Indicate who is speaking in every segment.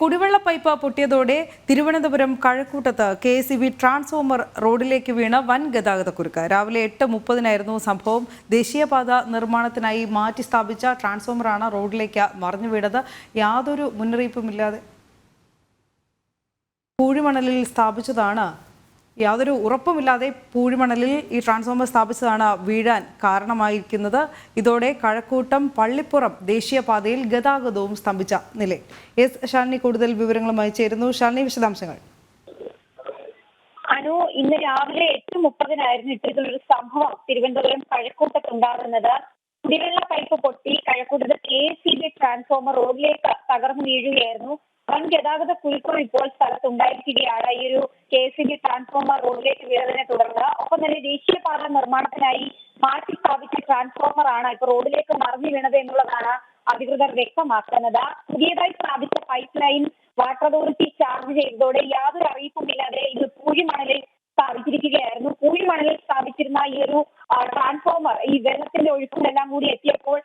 Speaker 1: കുടിവെള്ള pipe പൊട്ടിയതോടെ Thiruvananthapuram കഴക്കൂട്ടത്ത് KSEB transformer റോഡിലേക്ക് വീണ വൻ ഗതാഗതക്കുരുക്ക്. രാവിലെ 8:30 സംഭവം. ദേശീയപാത നിർമ്മാണത്തിനായി മാറ്റി സ്ഥാപിച്ച ട്രാൻസ്ഫോമറാണ് റോഡിലേക്ക് മറിഞ്ഞു വീണത്. യാതൊരു മുന്നറിയിപ്പുമില്ലാതെ പൂഴിമണലിൽ സ്ഥാപിച്ചതാണ്. യാതൊരു ഉറപ്പുമില്ലാതെ പൂഴിമണലിൽ ഈ ട്രാൻസ്ഫോമർ സ്ഥാപിച്ചതാണ് വീഴാൻ കാരണമായിരിക്കുന്നത്. ഇതോടെ കഴക്കൂട്ടം പള്ളിപ്പുറം ദേശീയപാതയിൽ ഗതാഗതവും സ്തംഭിച്ച നിലയിൽ. ശാലിനി കൂടുതൽ വിവരങ്ങളുമായി ചേരുന്നു. ശാലിനി, വിശദാംശങ്ങൾ.
Speaker 2: ഇന്ന് രാവിലെ 8:30 ഇത്തരത്തിലൊരു സംഭവം തിരുവനന്തപുരം കഴക്കൂട്ടത്തുണ്ടാകുന്നത്. കുടിവെള്ള പൈപ്പ് പൊട്ടി കഴക്കൂട്ടത്ത് KSEB ട്രാൻസ്ഫോമർ റോഡിലേക്ക് തകർന്നു വീഴുകയായിരുന്നു. വൻ ഗതാഗത കുരുക്കും ഇപ്പോൾ സ്ഥലത്തുണ്ടായിരിക്കുകയാണ്. ഈ ഒരു KSEB ട്രാൻസ്ഫോമർ റോഡിലേക്ക് വീഴതിനെ തുടർന്ന് ഒപ്പം തന്നെ ദേശീയപാത നിർമ്മാണത്തിനായി മാറ്റി സ്ഥാപിച്ച ട്രാൻസ്ഫോമർ ആണ് ഇപ്പോൾ റോഡിലേക്ക് മറിഞ്ഞു വീണത് എന്നുള്ളതാണ് അധികൃതർ വ്യക്തമാക്കുന്നത്. പുതിയതായി സ്ഥാപിച്ച pipe line water authority charge ചെയ്തതോടെ യാതൊരു അറിയിപ്പുമില്ലാതെ ഇത് പൂഴിമണലിൽ സ്ഥാപിച്ചിരിക്കുകയായിരുന്നു. പൂഴിമണലിൽ സ്ഥാപിച്ചിരുന്ന ഈ ഒരു ട്രാൻസ്ഫോമർ ഈ വെള്ളത്തിന്റെ ഒഴുക്കുമെല്ലാം കൂടി എത്തിയപ്പോൾ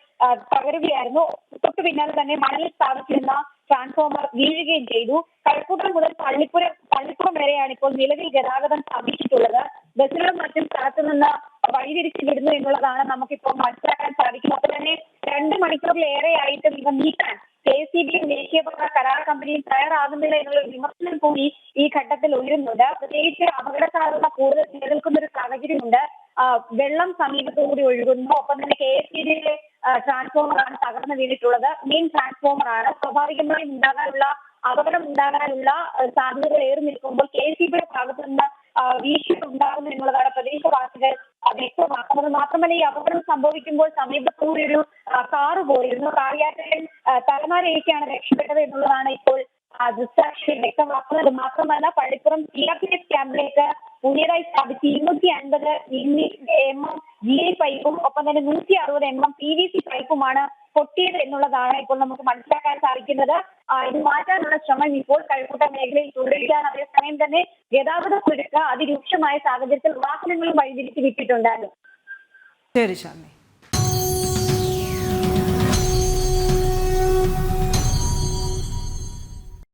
Speaker 2: തകരുകയായിരുന്നു. തൊട്ടു പിന്നാലെ തന്നെ മണലിൽ സ്ഥാപിച്ചിരുന്ന ട്രാൻസ്ഫോമർ വീഴുകയും ചെയ്തു. കഴക്കൂട്ടം മുതൽ പള്ളിപ്പുറം വരെയാണ് ഇപ്പോൾ നിലവിൽ ഗതാഗതം സ്ഥാപിച്ചിട്ടുള്ളത്. ബസ്സുകളും മറ്റും സ്ഥലത്തു നിന്ന് വഴിതിരിച്ചു വിടുന്നു എന്നുള്ളതാണ് നമുക്കിപ്പോൾ മനസ്സിലാക്കാൻ സാധിക്കുന്നത്. അപ്പോൾ തന്നെ 2 മണിക്കൂറിലേറെയായിട്ട് ഇവ നീക്കാൻ KSEBയും ദേശീയപാത കരാർ കമ്പനിയും തയ്യാറാകുന്നില്ല എന്നുള്ള വിമർശനം കൂടി ഈ ഘട്ടത്തിൽ ഉയരുന്നുണ്ട്. പ്രത്യേകിച്ച് അപകട സാധ്യത കൂടുതൽ നിലനിൽക്കുന്ന ഒരു സാഹചര്യമുണ്ട്. വെള്ളം സമീപത്തുകൂടി ഒഴുകുന്നു. ഒപ്പം തന്നെ KSEBയിലെ ട്രാൻസ്ഫോമറാണ് തകർന്നു വീണിട്ടുള്ളത്. മെയിൻ ട്രാൻസ്ഫോമർ ആണ്. സ്വാഭാവികമായും അപകടം ഉണ്ടാകാനുള്ള സാധ്യതകൾ ഏറി നിൽക്കുമ്പോൾ KSEBയുടെ ഭാഗത്തു നിന്ന് വീഴ്ച ഉണ്ടാകുന്നു എന്നുള്ളതാണ് പ്രദേശവാസികൾ വ്യക്തമാക്കുന്നത്. മാത്രമല്ല, ഈ അപകടം സംഭവിക്കുമ്പോൾ സമീപത്തുകൂടി ഒരു കാറ് പോയിരുന്നു. കാർ യാത്രയിൽ തലമാരയൊക്കെയാണ് രക്ഷപ്പെട്ടത് എന്നുള്ളതാണ് ഇപ്പോൾ ദൃക്സാക്ഷി വ്യക്തമാക്കുന്നത്. മാത്രമല്ല, പള്ളിപ്പുറം CRPF ക്യാമ്പിലേക്ക് പുതിയതായി സ്ഥാപിച്ച് 250 mm GI പൈപ്പും ഒപ്പം തന്നെ 160 mm PVC പൈപ്പുമാണ് പൊട്ടിയത് എന്നുള്ളതാണ് ഇപ്പോൾ നമുക്ക് മനസ്സിലാക്കാൻ സാധിക്കുന്നത്. ഇത് മാറ്റാനുള്ള ശ്രമം ഇപ്പോൾ കഴക്കൂട്ടം മേഖലയിൽ തുടരുകയാണ്. അതേസമയം തന്നെ ഗതാഗത കുരുക്ക് അതിരൂക്ഷമായ സാഹചര്യത്തിൽ വാഹനങ്ങളും വഴിതിരിച്ചു വിട്ടിട്ടുണ്ടായിരുന്നു.
Speaker 1: ശരി ശാലിനി.